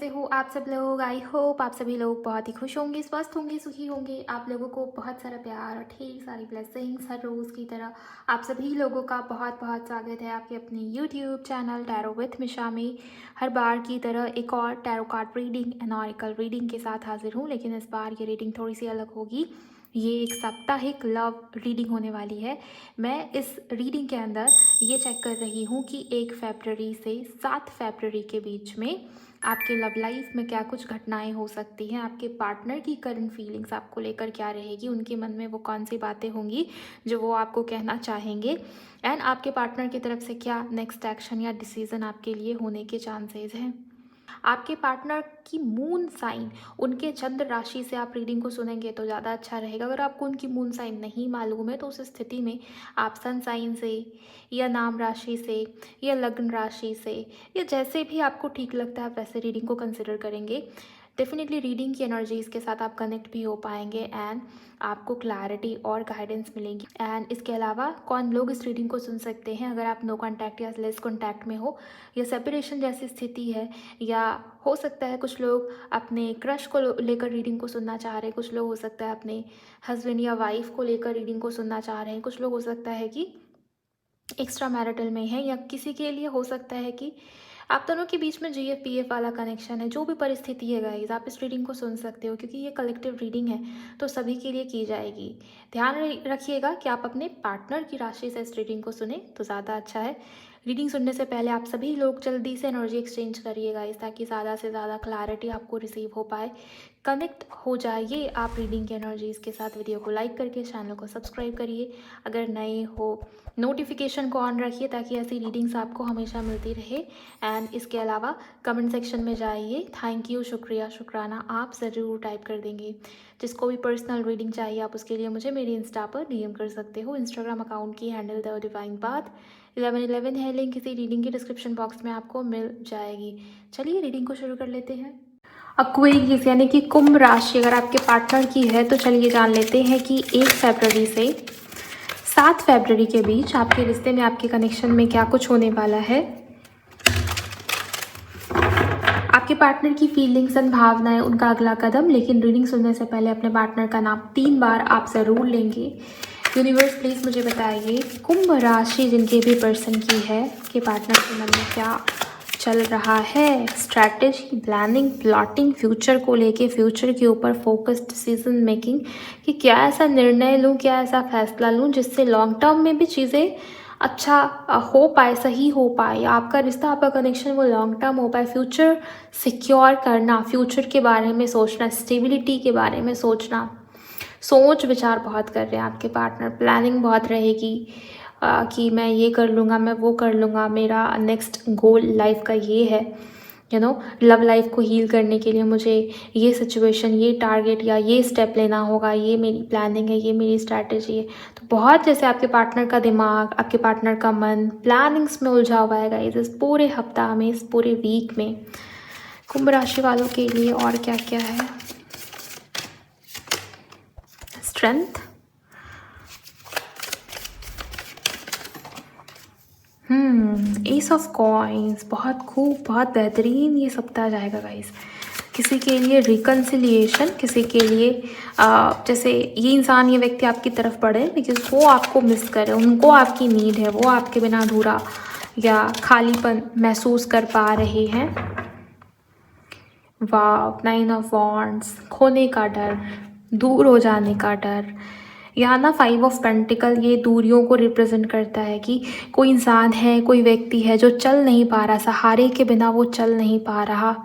कैसे हो आप सब लोग। आई होप आप सभी लोग बहुत ही खुश होंगे, स्वस्थ होंगे, सुखी होंगे। आप लोगों को बहुत सारा प्यार और ढेर सारी ब्लेसिंग्स हर रोज़ की तरह। आप सभी लोगों का बहुत बहुत स्वागत है आपके अपने यूट्यूब चैनल टैरो विथ मिशा में। हर बार की तरह एक और tarot card reading and oracle reading के साथ हाजिर हूँ, लेकिन इस बार ये रीडिंग थोड़ी सी अलग होगी। ये एक साप्ताहिक लव रीडिंग होने वाली है। मैं इस रीडिंग के अंदर ये चेक कर रही हूँ कि 1 फरवरी से 7 फरवरी के बीच में आपके लव लाइफ में क्या कुछ घटनाएं हो सकती हैं। आपके पार्टनर की करंट फीलिंग्स आपको लेकर क्या रहेगी, उनके मन में वो कौन सी बातें होंगी जो वो आपको कहना चाहेंगे, एंड आपके पार्टनर की तरफ से क्या नेक्स्ट एक्शन या डिसीजन आपके लिए होने के चांसेस हैं। आपके पार्टनर की मून साइन, उनके चंद्र राशि से आप रीडिंग को सुनेंगे तो ज़्यादा अच्छा रहेगा। अगर आपको उनकी मून साइन नहीं मालूम है तो उस स्थिति में आप सन साइन से या नाम राशि से या लग्न राशि से या जैसे भी आपको ठीक लगता है आप वैसे रीडिंग को कंसिडर करेंगे। डेफिनेटली रीडिंग की एनर्जीज़ के साथ आप कनेक्ट भी हो पाएंगे एंड आपको क्लैरिटी और गाइडेंस मिलेगी। एंड इसके अलावा कौन लोग इस रीडिंग को सुन सकते हैं, अगर आप नो कॉन्टैक्ट या लेस कॉन्टैक्ट में हो या सेपरेशन जैसी स्थिति है, या हो सकता है कुछ लोग अपने क्रश को लेकर रीडिंग को सुनना चाह रहे हैं, कुछ लोग हो सकता है अपने हस्बैंड या वाइफ को लेकर रीडिंग को सुनना चाह रहे हैं, कुछ लोग हो सकता है कि एक्स्ट्रा मैरिटल में है, या किसी के लिए हो सकता है कि आप दोनों के बीच में जीएफ पीएफ वाला कनेक्शन है। जो भी परिस्थिति है गाइज, आप इस रीडिंग को सुन सकते हो क्योंकि ये कलेक्टिव रीडिंग है तो सभी के लिए की जाएगी। ध्यान रखिएगा कि आप अपने पार्टनर की राशि से इस रीडिंग को सुने तो ज़्यादा अच्छा है। रीडिंग सुनने से पहले आप सभी लोग जल्दी से एनर्जी एक्सचेंज करिएगा इस, ताकि ज़्यादा से ज़्यादा क्लैरिटी आपको रिसीव हो पाए, कनेक्ट हो जाइए आप रीडिंग की एनर्जीज़ के साथ। वीडियो को लाइक करके चैनल को सब्सक्राइब करिए, अगर नए हो नोटिफिकेशन को ऑन रखिए ताकि ऐसी रीडिंग्स आपको हमेशा मिलती रहे। एंड इसके अलावा कमेंट सेक्शन में जाइए, थैंक यू, शुक्रिया, शुक्राना आप ज़रूर टाइप कर देंगे। जिसको भी पर्सनल रीडिंग चाहिए आप उसके लिए मुझे मेरे इंस्टा पर डीएम कर सकते हो। इंस्टाग्राम अकाउंट की हैंडल द डिवाइन बात 1111 है, लिंक किसी रीडिंग के डिस्क्रिप्शन बॉक्स में आपको मिल जाएगी। चलिए रीडिंग को शुरू कर लेते हैं। एक्वेरियस यानी कि कुंभ राशि अगर आपके पार्टनर की है तो चलिए जान लेते हैं कि 1 फरवरी से 7 फरवरी के बीच आपके रिश्ते में, आपके कनेक्शन में क्या कुछ होने वाला है। आपके पार्टनर की फीलिंग्स एंड भावनाएं, उनका अगला कदम। लेकिन रीडिंग सुनने से पहले अपने पार्टनर का नाम 3 बार आप ज़रूर लेंगे। यूनिवर्स प्लीज़ मुझे बताइए कुंभ राशि जिनके भी पर्सन की है के पार्टनर के मन में क्या चल रहा है। स्ट्रैटेजी, प्लानिंग, प्लॉटिंग, फ्यूचर को लेके, फ्यूचर के ऊपर फोकस, डिसीजन मेकिंग कि क्या ऐसा निर्णय लूँ, क्या ऐसा फैसला लूँ जिससे लॉन्ग टर्म में भी चीज़ें अच्छा हो पाए, सही हो पाए, आपका रिश्ता, आपका कनेक्शन वो लॉन्ग टर्म हो पाए। फ्यूचर सिक्योर करना, फ्यूचर के बारे में सोचना, स्टेबिलिटी के बारे में सोचना, सोच विचार बहुत कर रहे हैं आपके पार्टनर। प्लानिंग बहुत रहेगी कि मैं ये कर लूँगा, मैं वो कर लूँगा, मेरा नेक्स्ट गोल लाइफ का ये है। लव लाइफ को हील करने के लिए मुझे ये सिचुएशन, ये टारगेट या ये स्टेप लेना होगा, ये मेरी प्लानिंग है, ये मेरी स्ट्रैटेजी है। तो बहुत जैसे आपके पार्टनर का दिमाग, आपके पार्टनर का मन प्लानिंग्स में उलझा हुआ है गाइस इस पूरे हफ्ता में, इस पूरे वीक में। कुंभ राशि वालों के लिए और क्या क्या है। स्ट्रेंथ, एस ऑफ कॉइन्स, बहुत खूब, बहुत बेहतरीन ये सप्ताह जाएगा गाइस। किसी के लिए रिकन्सिलिएशन, किसी के लिए जैसे ये इंसान, ये व्यक्ति आपकी तरफ बढ़े लेकिन वो आपको मिस करे, उनको आपकी नीड है, वो आपके बिना अधूरा या खालीपन महसूस कर पा रहे हैं। वाह, 9 ऑफ वॉन्ड्स, खोने का डर, दूर हो जाने का डर। यहाँ ना 5 ऑफ पेंटिकल ये दूरियों को रिप्रेजेंट करता है कि कोई इंसान है, कोई व्यक्ति है जो चल नहीं पा रहा, सहारे के बिना वो चल नहीं पा रहा।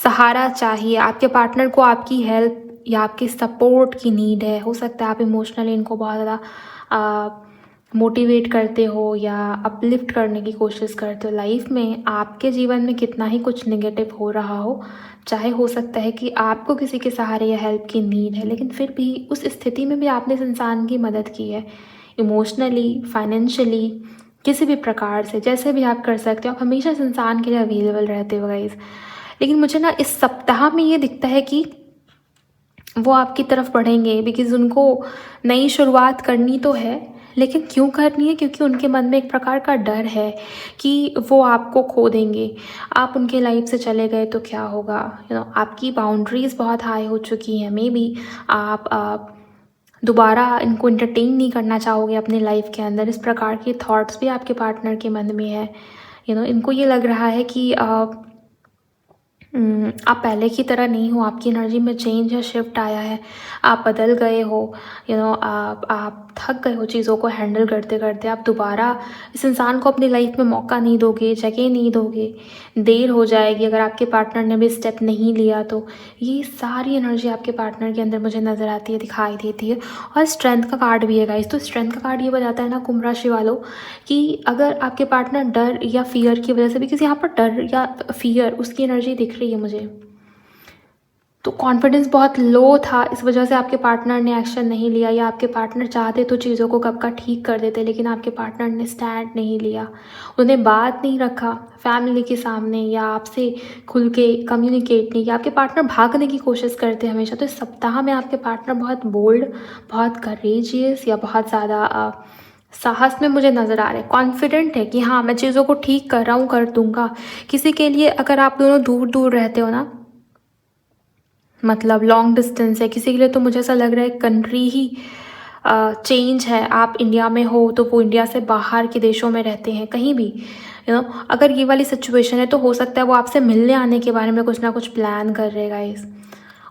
सहारा चाहिए आपके पार्टनर को, आपकी हेल्प या आपके सपोर्ट की नीड है। हो सकता है आप इमोशनली इनको बहुत ज़्यादा मोटिवेट करते हो या अपलिफ्ट करने की कोशिश करते हो। लाइफ में आपके जीवन में कितना ही कुछ नेगेटिव हो रहा हो, चाहे हो सकता है कि आपको किसी के सहारे या हेल्प की नीड है, लेकिन फिर भी उस स्थिति में भी आपने इस इंसान की मदद की है, इमोशनली, फाइनेंशियली, किसी भी प्रकार से, जैसे भी आप कर सकते हो। आप हमेशा इस इंसान के लिए अवेलेबल रहते हो गाइस। लेकिन मुझे ना इस सप्ताह में ये दिखता है कि वो आपकी तरफ बढ़ेंगे बिकॉज़ उनको नई शुरुआत करनी तो है, लेकिन क्यों करनी है? क्योंकि उनके मन में एक प्रकार का डर है कि वो आपको खो देंगे, आप उनके लाइफ से चले गए तो क्या होगा। आपकी बाउंड्रीज़ बहुत हाई हो चुकी हैं, मे बी आप दोबारा इनको एंटरटेन नहीं करना चाहोगे अपने लाइफ के अंदर। इस प्रकार के थॉट्स भी आपके पार्टनर के मन में है। इनको ये लग रहा है कि आप पहले की तरह नहीं हो, आपकी एनर्जी में चेंज है, शिफ्ट आया है, आप बदल गए हो। आप थक गए हो चीज़ों को हैंडल करते करते। आप दोबारा इस इंसान को अपनी लाइफ में मौका नहीं दोगे, जगह नहीं दोगे, देर हो जाएगी अगर आपके पार्टनर ने भी स्टेप नहीं लिया तो। ये सारी एनर्जी आपके पार्टनर के अंदर मुझे नज़र आती है, दिखाई देती है। और स्ट्रेंथ का कार्ड भी है गाइस। तो स्ट्रेंथ का कार्ड ये बताता है ना कुंभ राशि वालों कि अगर आपके पार्टनर डर या फियर की वजह से भी, किसी यहाँ पर डर या फियर उसकी एनर्जी दिख रही है मुझे, तो कॉन्फिडेंस बहुत लो था, इस वजह से आपके पार्टनर ने एक्शन नहीं लिया। या आपके पार्टनर चाहते तो चीज़ों को कब का ठीक कर देते, लेकिन आपके पार्टनर ने स्टैंड नहीं लिया, उन्हें बात नहीं रखा फैमिली के सामने, या आपसे खुल के कम्युनिकेट नहीं किया। आपके पार्टनर भागने की कोशिश करते हैं हमेशा। तो इस सप्ताह में आपके पार्टनर बहुत बोल्ड, बहुत करेजियस या बहुत ज़्यादा साहस में मुझे नज़र आ रहे हैं। कॉन्फिडेंट है कि हाँ मैं चीज़ों को ठीक कर रहा हूँ, कर दूँगा। किसी के लिए अगर आप दोनों दूर दूर रहते हो ना, मतलब लॉन्ग डिस्टेंस है किसी के लिए, तो मुझे ऐसा लग रहा है कंट्री ही चेंज है। आप इंडिया में हो तो वो इंडिया से बाहर के देशों में रहते हैं, कहीं भी अगर ये वाली सिचुएशन है तो हो सकता है वो आपसे मिलने आने के बारे में कुछ ना कुछ प्लान कर रहे गाइस।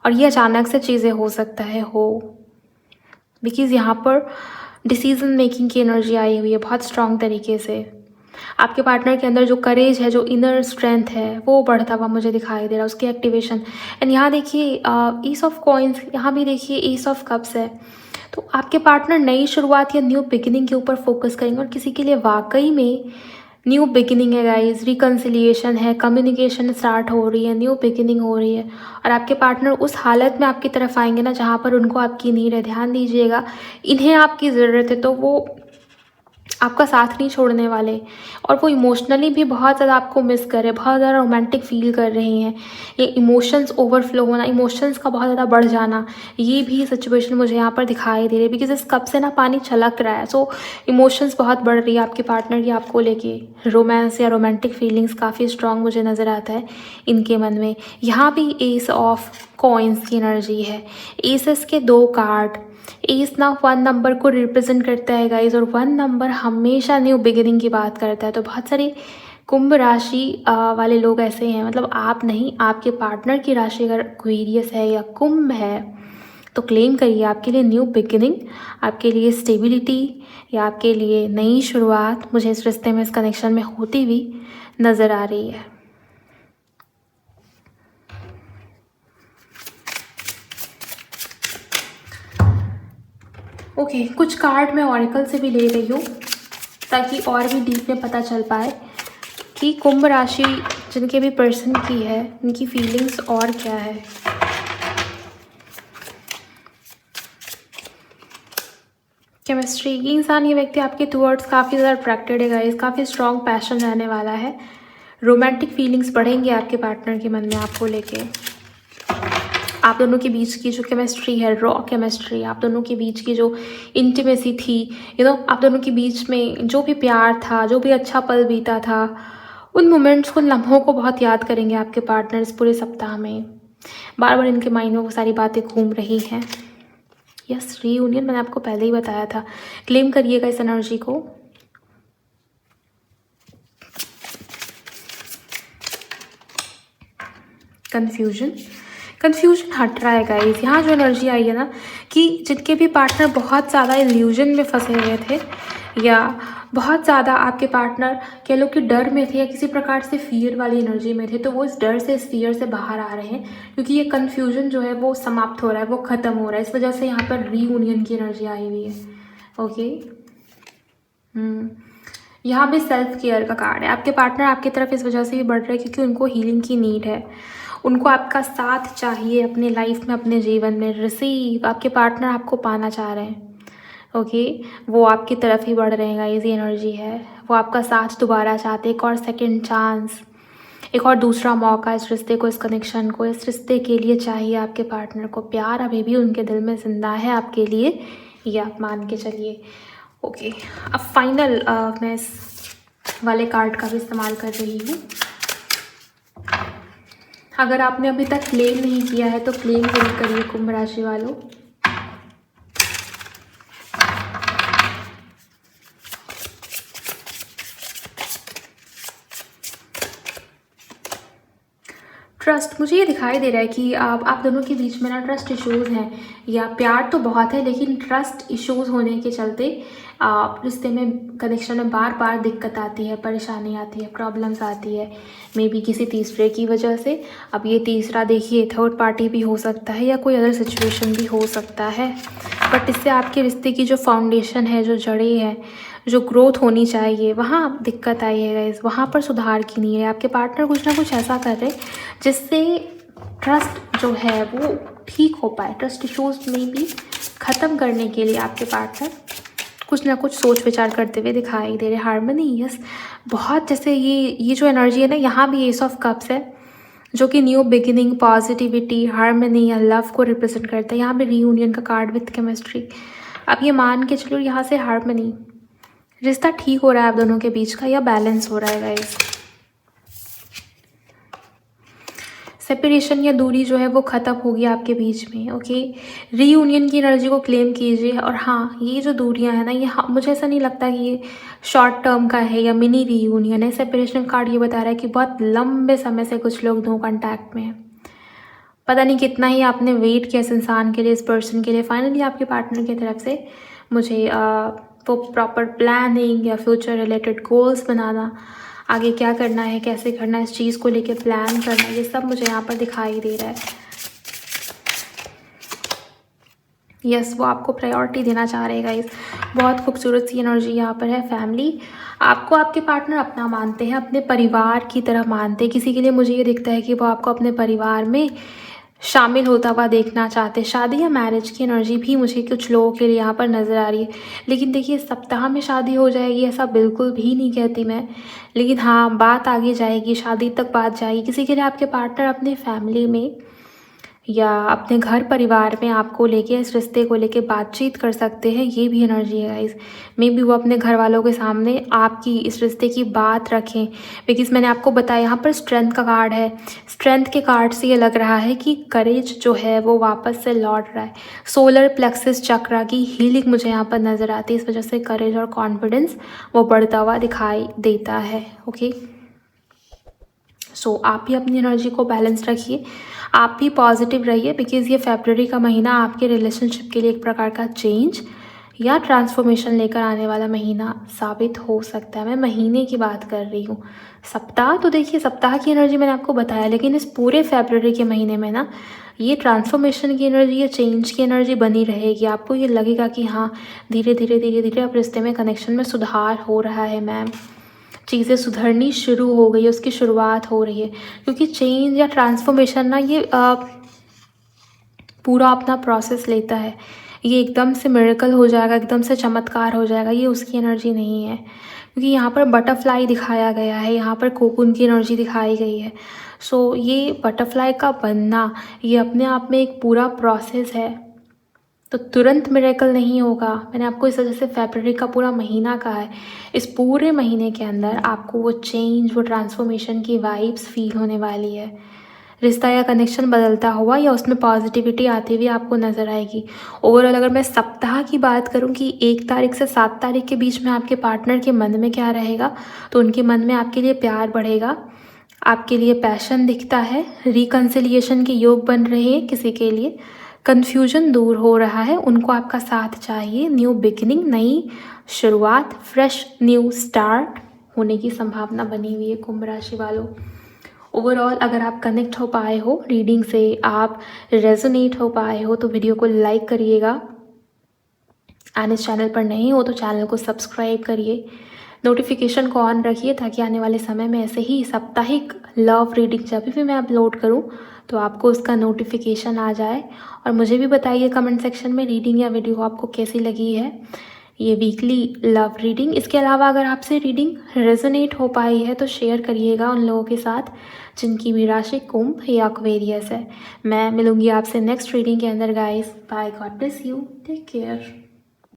और ये अचानक से चीज़ें हो सकता है बिकॉज़ यहाँ पर डिसीजन मेकिंग की एनर्जी आई हुई है बहुत स्ट्रॉन्ग तरीके से। आपके पार्टनर के अंदर जो करेज है, जो इनर स्ट्रेंथ है, वो बढ़ता हुआ मुझे दिखाई दे रहा है, उसकी एक्टिवेशन। एंड यहाँ देखिए ईस ऑफ कॉइन्स, यहाँ भी देखिए ईस ऑफ कप्स है। तो आपके पार्टनर नई शुरुआत या न्यू बिगिनिंग के ऊपर फोकस करेंगे, और किसी के लिए वाकई में न्यू बिगिनिंग है गाइस, रिकन्सिलिएशन है, कम्युनिकेशन स्टार्ट हो रही है, न्यू बिगिनिंग हो रही है। और आपके पार्टनर उस हालत में आपकी तरफ आएंगे ना जहाँ पर उनको आपकी नीड है। ध्यान दीजिएगा, इन्हें आपकी ज़रूरत है तो वो आपका साथ नहीं छोड़ने वाले। और वो इमोशनली भी बहुत ज़्यादा आपको मिस कर रहे हैं, बहुत ज़्यादा रोमांटिक फील कर रहे हैं। ये इमोशंस ओवरफ्लो होना, इमोशंस का बहुत ज़्यादा बढ़ जाना, ये भी सिचुएशन मुझे यहाँ पर दिखाई दे रही है। बिकॉज इस कप से ना पानी छलक रहा है। सो इमोशंस बहुत बढ़ रही है आपके पार्टनर की आपको लेके। रोमांस या रोमांटिक फीलिंग्स काफ़ी स्ट्रॉन्ग मुझे नज़र आता है इनके मन में। यहाँ भी एस ऑफ कॉइन्स की एनर्जी है। एसेस के 2 कार्ड, एस ना 1 नंबर को रिप्रेजेंट करता है गाइज, और 1 नंबर हमेशा न्यू बिगिनिंग की बात करता है। तो बहुत सारे कुंभ राशि वाले लोग ऐसे हैं, मतलब आप नहीं, आपके पार्टनर की राशि अगर एक्वेरियस है या कुंभ है तो क्लेम करिए आपके लिए न्यू बिगिनिंग, आपके लिए स्टेबिलिटी या आपके लिए नई शुरुआत मुझे इस रिश्ते में, इस कनेक्शन में होती हुई नज़र आ रही है। ओके, कुछ कार्ड मैं ऑरिकल से भी ले रही हूँ ताकि और भी डीप में पता चल पाए कि कुंभ राशि जिनके भी पर्सन की है उनकी फीलिंग्स और क्या है। केमिस्ट्री, ये इंसान, ये व्यक्ति आपके टूवर्ड्स काफ़ी ज़्यादा अट्रैक्टेड है गाइस, काफ़ी स्ट्रॉन्ग पैशन रहने वाला है। रोमांटिक फीलिंग्स बढ़ेंगे आपके पार्टनर के मन में आपको लेके। आप दोनों के बीच की जो केमिस्ट्री है, रॉ केमिस्ट्री, आप दोनों के बीच की जो इंटीमेसी थी, आप दोनों के बीच में जो भी प्यार था, जो भी अच्छा पल बीता था, उन मोमेंट्स को, लम्हों को बहुत याद करेंगे आपके पार्टनर्स पूरे सप्ताह में। बार बार इनके माइंड में वो सारी बातें घूम रही हैं। यस, रीयूनियन मैंने आपको पहले ही बताया था। क्लेम करिएगा इस एनर्जी को। कन्फ्यूजन हट रहा है गाइस। यहाँ जो एनर्जी आई है ना कि जिनके भी पार्टनर बहुत ज़्यादा इल्यूजन में फंसे हुए थे, या बहुत ज़्यादा आपके पार्टनर कह लो कि डर में थे या किसी प्रकार से फियर वाली एनर्जी में थे, तो वो इस डर से, इस फियर से बाहर आ रहे हैं, क्योंकि ये कन्फ्यूजन जो है वो समाप्त हो रहा है, वो ख़त्म हो रहा है। इस वजह से यहाँ पर रीयूनियन की एनर्जी आई हुई है। ओके, यहाँ भी सेल्फ केयर का कार्ड है। आपके पार्टनर आपकी तरफ इस वजह से भी बढ़ रहे हैं क्योंकि उनको हीलिंग की नीड है, उनको आपका साथ चाहिए अपने लाइफ में, अपने जीवन में। रिसीव, आपके पार्टनर आपको पाना चाह रहे हैं। ओके, वो आपकी तरफ ही बढ़ रहे हैं, ये एनर्जी है। वो आपका साथ दोबारा चाहते हैं, एक और सेकंड चांस, एक और दूसरा मौका इस रिश्ते को, इस कनेक्शन को, इस रिश्ते के लिए चाहिए आपके पार्टनर को। प्यार अभी भी उनके दिल में जिंदा है आपके लिए, ये आप मान के चलिए। ओके, अब फाइनल मैं इस वाले कार्ड का भी इस्तेमाल कर रही हूँ। अगर आपने अभी तक क्लेम नहीं किया है तो क्लेम जरूर करिए कुंभ राशि वालों। ट्रस्ट, मुझे ये दिखाई दे रहा है कि आप दोनों के बीच में ना ट्रस्ट इश्यूज़ हैं, या प्यार तो बहुत है लेकिन ट्रस्ट इश्यूज़ होने के चलते रिश्ते में, कनेक्शन में बार बार दिक्कत आती है, परेशानी आती है, प्रॉब्लम्स आती है, मे बी किसी तीसरे की वजह से। अब ये तीसरा देखिए थर्ड पार्टी भी हो सकता है या कोई अदर सिचुएशन भी हो सकता है, बट इससे आपके रिश्ते की जो फाउंडेशन है, जो जड़ें हैं, जो ग्रोथ होनी चाहिए, वहाँ दिक्कत आई है गाइस, वहाँ पर सुधार की नहीं है। आपके पार्टनर कुछ ना कुछ ऐसा कर रहे हैं जिससे ट्रस्ट जो है वो ठीक हो पाए। ट्रस्ट इश्यूज में भी ख़त्म करने के लिए आपके पार्टनर कुछ ना कुछ सोच विचार करते हुए दिखाई दे रहे। हार्मनी, यस, बहुत, जैसे ये जो एनर्जी है ना, यहाँ भी एस ऑफ कप्स है जो कि न्यू बिगिनिंग, पॉजिटिविटी, हार्मनी या लव को रिप्रेजेंट करता है। यहाँ पे रीयूनियन का कार्ड विथ केमिस्ट्री। अब ये मान के चलो यहाँ से हार्मनी, रिश्ता ठीक हो रहा है आप दोनों के बीच का, या बैलेंस हो रहा है गाइस। सेपरेशन या दूरी जो है वो ख़त्म होगी आपके बीच में। ओके, रीयूनियन की एनर्जी को क्लेम कीजिए। और हाँ, ये जो दूरियां हैं ना, ये मुझे ऐसा नहीं लगता कि ये शॉर्ट टर्म का है या मिनी रीयूनियन है। सेपरेशन कार्ड ये बता रहा है कि बहुत लंबे समय से कुछ लोग नो कॉन्टैक्ट में हैं। पता नहीं कितना ही आपने वेट किया इस इंसान के लिए, इस पर्सन के लिए। फाइनली आपके पार्टनर की तरफ से मुझे वो प्रॉपर प्लानिंग या फ्यूचर रिलेटेड गोल्स बनाना, आगे क्या करना है, कैसे करना है, इस चीज़ को लेके प्लान करना, ये सब मुझे यहाँ पर दिखाई दे रहा है। यस, वो आपको प्रायोरिटी देना चाह रहे हैं गाइस। बहुत खूबसूरत सी एनर्जी यहाँ पर है। फैमिली, आपको आपके पार्टनर अपना मानते हैं, अपने परिवार की तरह मानते हैं। किसी के लिए मुझे ये दिखता है कि वो आपको अपने परिवार में शामिल होता हुआ देखना चाहते हैं। शादी या मैरिज की एनर्जी भी मुझे कुछ लोगों के लिए यहाँ पर नज़र आ रही है। लेकिन देखिए, सप्ताह में शादी हो जाएगी ऐसा बिल्कुल भी नहीं कहती मैं, लेकिन हाँ, बात आगे जाएगी, शादी तक बात जाएगी। किसी के लिए आपके पार्टनर अपनी फैमिली में या अपने घर परिवार में आपको लेके, इस रिश्ते को लेके बातचीत कर सकते हैं, ये भी एनर्जी है गाइस। मे बी वो अपने घर वालों के सामने आपकी इस रिश्ते की बात रखें, बिकॉज मैंने आपको बताया यहाँ पर स्ट्रेंथ का कार्ड है। स्ट्रेंथ के कार्ड से ये लग रहा है कि करेज जो है वो वापस से लौट रहा है। सोलर प्लेक्सिस चक्रा की हीलिंग मुझे यहाँ पर नज़र आती है। इस वजह से करेज और कॉन्फिडेंस वो बढ़ता हुआ दिखाई देता है। ओके, सो आप भी अपनी एनर्जी को बैलेंस रखिए, आप भी पॉजिटिव रहिए, बिकॉज ये फरवरी का महीना आपके रिलेशनशिप के लिए एक प्रकार का चेंज या ट्रांसफॉर्मेशन लेकर आने वाला महीना साबित हो सकता है। मैं महीने की बात कर रही हूँ, सप्ताह तो देखिए, सप्ताह की एनर्जी मैंने आपको बताया, लेकिन इस पूरे फरवरी के महीने में ना ये ट्रांसफॉर्मेशन की एनर्जी या चेंज की एनर्जी बनी रहेगी। आपको ये लगेगा कि हाँ, धीरे धीरे अब रिश्ते में, कनेक्शन में सुधार हो रहा है मैम, चीज़ें सुधरनी शुरू हो गई है, उसकी शुरुआत हो रही है। क्योंकि चेंज या ट्रांसफॉर्मेशन ना ये पूरा अपना प्रोसेस लेता है। ये एकदम से मिरेकल हो जाएगा, एकदम से चमत्कार हो जाएगा, ये उसकी एनर्जी नहीं है। क्योंकि यहाँ पर बटरफ्लाई दिखाया गया है, यहाँ पर कोकून की एनर्जी दिखाई गई है। सो ये बटरफ्लाई का बनना, ये अपने आप में एक पूरा प्रोसेस है, तो तुरंत मिरेकल नहीं होगा। मैंने आपको इस वजह से फरवरी का पूरा महीना कहा है। इस पूरे महीने के अंदर आपको वो चेंज, वो ट्रांसफॉर्मेशन की वाइब्स फील होने वाली है। रिश्ता या कनेक्शन बदलता हुआ या उसमें पॉजिटिविटी आती हुई आपको नज़र आएगी। ओवरऑल अगर मैं सप्ताह की बात करूं कि 1 तारीख से 7 तारीख के बीच में आपके पार्टनर के मन में क्या रहेगा, तो उनके मन में आपके लिए प्यार बढ़ेगा, आपके लिए पैशन दिखता है, रिकन्सिलिएशन के योग बन रहे हैं, किसी के लिए कन्फ्यूजन दूर हो रहा है, उनको आपका साथ चाहिए। न्यू बिगिनिंग, नई शुरुआत, फ्रेश न्यू स्टार्ट होने की संभावना बनी हुई है कुंभ राशि वालों। ओवरऑल अगर आप कनेक्ट हो पाए हो रीडिंग से, आप रेजोनेट हो पाए हो, तो वीडियो को लाइक करिएगा, एंड इस चैनल पर नहीं हो तो चैनल को सब्सक्राइब करिए, नोटिफिकेशन को ऑन रखिए, ताकि आने वाले समय में ऐसे ही साप्ताहिक लव रीडिंग जब भी मैं अपलोड करूं तो आपको उसका नोटिफिकेशन आ जाए। और मुझे भी बताइए कमेंट सेक्शन में रीडिंग या वीडियो आपको कैसी लगी है, ये वीकली लव रीडिंग। इसके अलावा अगर आपसे रीडिंग रेजोनेट हो पाई है तो शेयर करिएगा उन लोगों के साथ जिनकी भी राशि कुंभ या एक्वेरियस है। मैं मिलूंगी आपसे नेक्स्ट रीडिंग के अंदर guys. Bye, God bless you, take care.